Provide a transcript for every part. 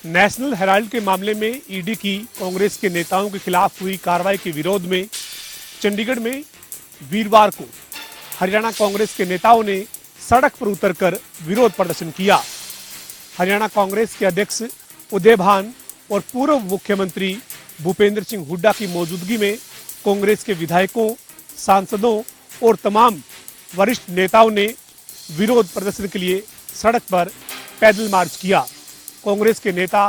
National Herald के मामले में ईडी की कांग्रेस के नेताओं के खिलाफ हुई कार्रवाई के विरोध में चंडीगढ़ में वीरवार को हरियाणा कांग्रेस के नेताओं ने सड़क पर उतरकर विरोध प्रदर्शन किया। हरियाणा कांग्रेस के अध्यक्ष उदय भान और पूर्व मुख्यमंत्री भूपेंद्र सिंह हुड्डा की मौजूदगी में कांग्रेस के विधायकों, सांसदों और तमाम वरिष्ठ नेताओं ने विरोध प्रदर्शन के लिए सड़क पर पैदल मार्च किया। कांग्रेस के नेता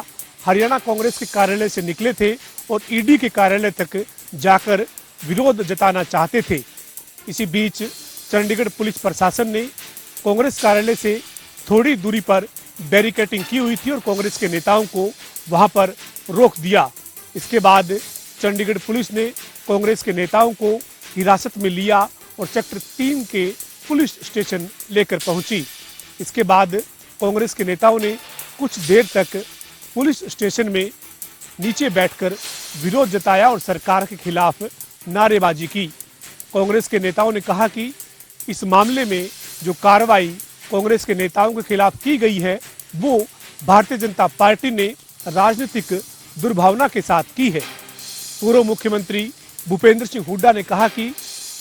हरियाणा कांग्रेस के कार्यालय से निकले थे और ईडी के कार्यालय तक जाकर विरोध जताना चाहते थे। इसी बीच चंडीगढ़ पुलिस प्रशासन ने कांग्रेस कार्यालय से थोड़ी दूरी पर बैरिकेडिंग की हुई थी और कांग्रेस के नेताओं को वहां पर रोक दिया। इसके बाद चंडीगढ़ पुलिस ने कांग्रेस के नेताओं को हिरासत में लिया और सेक्टर 3 के पुलिस स्टेशन लेकर पहुंची। इसके बाद कांग्रेस के नेताओं ने कुछ देर तक पुलिस स्टेशन में नीचे बैठकर विरोध जताया और सरकार के खिलाफ नारेबाजी की। कांग्रेस के नेताओं ने कहा कि इस मामले में जो कार्रवाई कांग्रेस के नेताओं के खिलाफ की गई है वो भारतीय जनता पार्टी ने राजनीतिक दुर्भावना के साथ की है। पूर्व मुख्यमंत्री भूपेंद्र सिंह हुड्डा ने कहा कि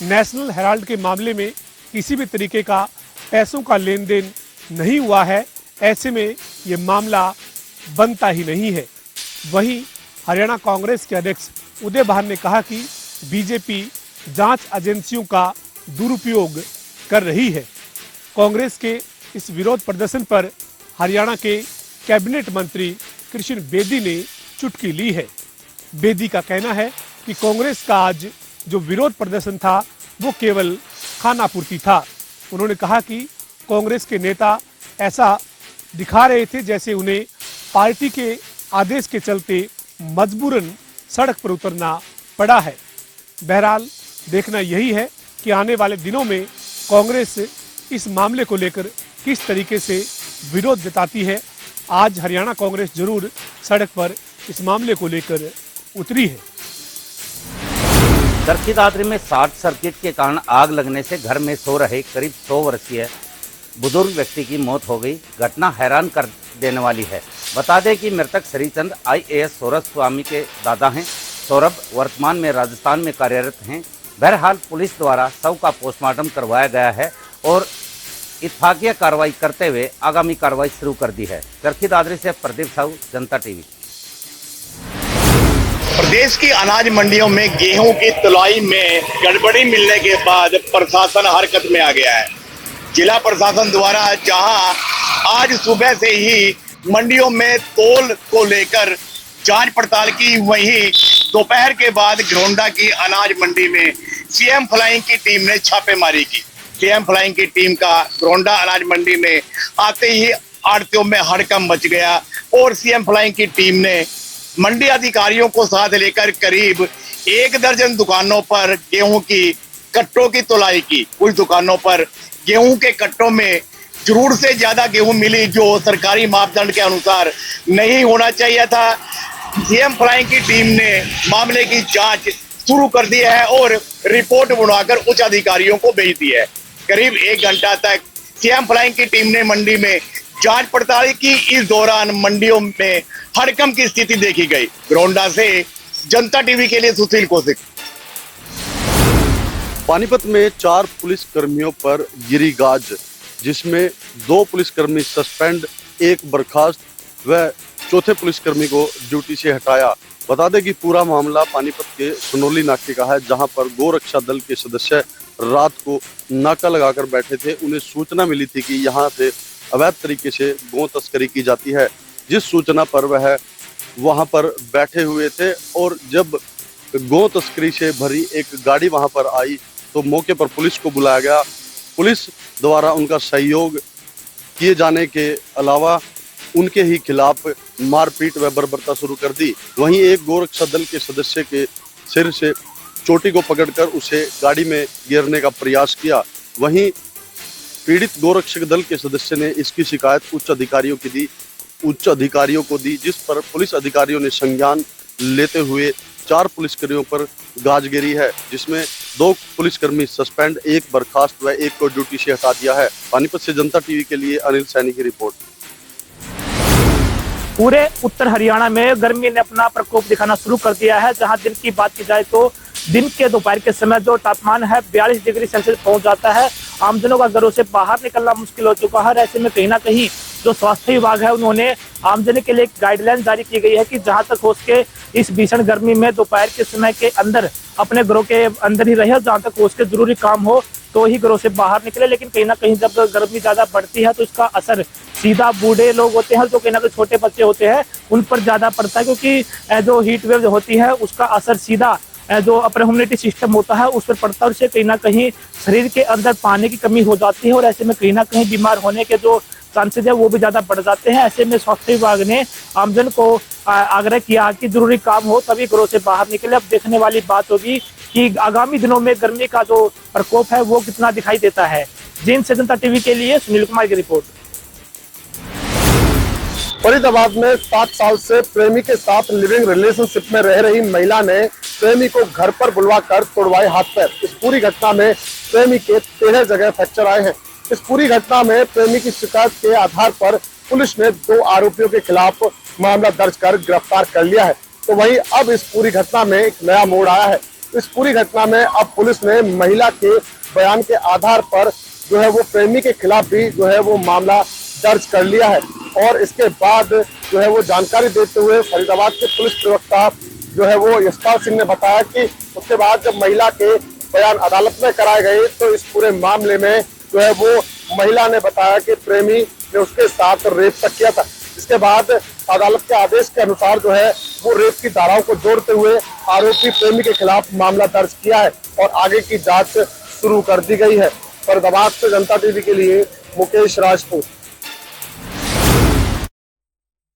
नेशनल हेराल्ड के मामले में किसी भी तरीके का पैसों का लेन देन नहीं हुआ है, ऐसे में ये मामला बनता ही नहीं है। वहीं हरियाणा कांग्रेस के अध्यक्ष उदय भान ने कहा कि बीजेपी जांच एजेंसियों का दुरुपयोग कर रही है। कांग्रेस के इस विरोध प्रदर्शन पर हरियाणा के कैबिनेट मंत्री कृष्ण बेदी ने चुटकी ली है। बेदी का कहना है कि कांग्रेस का आज जो विरोध प्रदर्शन था वो केवल खानापूर्ति था। उन्होंने कहा कि कांग्रेस के नेता ऐसा दिखा रहे थे जैसे उन्हें पार्टी के आदेश के चलते मजबूरन सड़क पर उतरना पड़ा है। बहरहाल देखना यही है कि आने वाले दिनों में कांग्रेस इस मामले को लेकर किस तरीके से विरोध जताती है। आज हरियाणा कांग्रेस जरूर सड़क पर इस मामले को लेकर उतरी है। चरखी दादरी में शॉर्ट सर्किट के कारण आग लगने से घर में सो रहे करीब 100 वर्षीय बुजुर्ग व्यक्ति की मौत हो गई। घटना हैरान कर देने वाली है। बता दें कि मृतक श्रीचंद IAS सौरभ स्वामी के दादा हैं। सौरभ वर्तमान में राजस्थान में कार्यरत हैं। बहरहाल पुलिस द्वारा शव का पोस्टमार्टम करवाया गया है और इत्फाकिया कार्रवाई करते हुए आगामी कार्रवाई शुरू कर दी है। चरखी दादरी से प्रदीप साहू, जनता टीवी। प्रदेश की अनाज मंडियों में गेहूं की तुलाई में गड़बड़ी मिलने के बाद प्रशासन हरकत में आ गया है। जिला प्रशासन द्वारा जहां आज सुबह से ही मंडियों में तोल को लेकर जांच पड़ताल की, वहीं दोपहर के बाद घरोंडा की अनाज मंडी में CM फ्लाइंग की टीम ने छापेमारी की। CM फ्लाइंग की टीम का घरोंडा अनाज मंडी में आते ही आड़तियों में हड़कंप मच गया और CM फ्लाइंग की टीम ने मंडी अधिकारियों को साथ लेकर करीब 1 दर्जन दुकानों पर गेहूं की कट्टों की तुलाई की। कुछ दुकानों पर गेहूं के कट्टों में जरूर से ज्यादा गेहूं मिली जो सरकारी मापदंड के अनुसार नहीं होना चाहिए था। CM फ्लाइंग की टीम ने मामले की जांच शुरू कर दी है और रिपोर्ट बनाकर उच्च अधिकारियों को भेज दी है। करीब 1 घंटा तक CM फ्लाइंग की टीम ने मंडी में जांच पड़ताल की। इस दौरान मंडियों में हड़कंप की स्थिति देखी गई। घरोंडा से जनता टीवी के लिए सुशील कौशिक। पानीपत में 4 पुलिस कर्मियों पर गिरी गाज, जिसमें 2 पुलिसकर्मी सस्पेंड, 1 बर्खास्त व चौथे पुलिसकर्मी को ड्यूटी से हटाया। बता दें कि पूरा मामला पानीपत के सुनोली नाके का है, जहां पर गोरक्षा दल के सदस्य रात को नाका लगाकर बैठे थे। उन्हें सूचना मिली थी कि यहां से अवैध तरीके से गौ तस्करी की जाती है। जिस सूचना पर वह वहां पर बैठे हुए थे और जब गौ तस्करी से भरी एक गाड़ी वहां पर आई तो मौके पर पुलिस को बुलाया गया। पुलिस द्वारा उनका सहयोग किए जाने के अलावा उनके ही खिलाफ मारपीट व बर्बरता शुरू कर दी। वहीं एक गोरक्षा दल के सदस्य के सिर से चोटी को पकड़कर उसे गाड़ी में गिरने का प्रयास किया। वहीं पीड़ित गोरक्षक दल के सदस्य ने इसकी शिकायत उच्च अधिकारियों को दी, जिस पर पुलिस अधिकारियों ने संज्ञान लेते हुए 4 पुलिसकर्मियों पर गाजगिरी है, जिसमें 2 पुलिसकर्मी सस्पेंड, 1 बर्खास्त व 1 को ड्यूटी से हटा दिया है। पानीपत से जनता टीवी के लिए अनिल सैनी की रिपोर्ट। पूरे उत्तर हरियाणा में गर्मी ने अपना प्रकोप दिखाना शुरू कर दिया है। जहां दिन की बात की जाए तो दिन के दोपहर के समय जो तापमान है 42 डिग्री सेल्सियस पहुंच जाता है। आमजनों का घरों से बाहर निकलना मुश्किल हो चुका है। ऐसे में कहीं ना कहीं जो स्वास्थ्य विभाग है उन्होंने आमजन के लिए एक गाइडलाइन जारी की गई है कि जहां तक हो सके इस भीषण गर्मी में दोपहर के समय के अंदर अपने घरों के अंदर ही रहे। जहां तक हो सके जरूरी काम हो तो ही घरों से बाहर निकले। लेकिन कहीं ना कहीं जब गर्मी ज्यादा बढ़ती है तो इसका असर सीधा बूढ़े लोग होते हैं, जो कहीं ना कहीं छोटे बच्चे होते हैं, उन पर ज्यादा पड़ता है, क्योंकि जो हीट वेव होती है उसका असर सीधा जो अपर इम्यूनिटी सिस्टम होता है उस पर पड़ता है। उससे कहीं ना कहीं शरीर के अंदर पानी की कमी हो जाती है और ऐसे में कहीं ना कहीं बीमार होने के जो चांसेस है वो भी ज्यादा बढ़ जाते हैं। ऐसे में स्वास्थ्य विभाग ने आमजन को आग्रह किया कि जरूरी काम हो तभी घरों से बाहर निकले। अब देखने वाली बात होगी कि आगामी दिनों में गर्मी का जो प्रकोप है वो कितना दिखाई देता है। जिन से जनता टीवी के लिए सुनील कुमार की रिपोर्ट। फरीदाबाद में 7 साल से प्रेमी के साथ लिविंग रिलेशनशिप में रह रही महिला ने प्रेमी को घर पर बुलवाकर तोड़वाए हाथ पैर। इस पूरी घटना में प्रेमी के 13 जगह फ्रैक्चर आए हैं। इस पूरी घटना में प्रेमी की शिकायत के आधार पर पुलिस ने 2 आरोपियों के खिलाफ मामला दर्ज कर गिरफ्तार कर लिया है। तो वहीं अब इस पूरी घटना में एक नया मोड़ आया है। इस पूरी घटना में अब पुलिस ने महिला के बयान के आधार पर जो है वो प्रेमी के खिलाफ भी जो है वो मामला दर्ज कर लिया है। और इसके बाद जो है वो जानकारी देते हुए फरीदाबाद के पुलिस प्रवक्ता जो है वो यशपाल सिंह ने बताया कि उसके बाद जब महिला के बयान अदालत में कराए गए तो इस पूरे मामले में जो है वो महिला ने बताया कि प्रेमी ने उसके साथ रेप तक किया था। इसके बाद अदालत के आदेश के अनुसार जो है वो रेप की धाराओं को जोड़ते हुए आरोपी प्रेमी के खिलाफ मामला दर्ज किया है और आगे की जांच शुरू कर दी गई है। फरीदाबाद से जनता टीवी के लिए मुकेश राजपूत।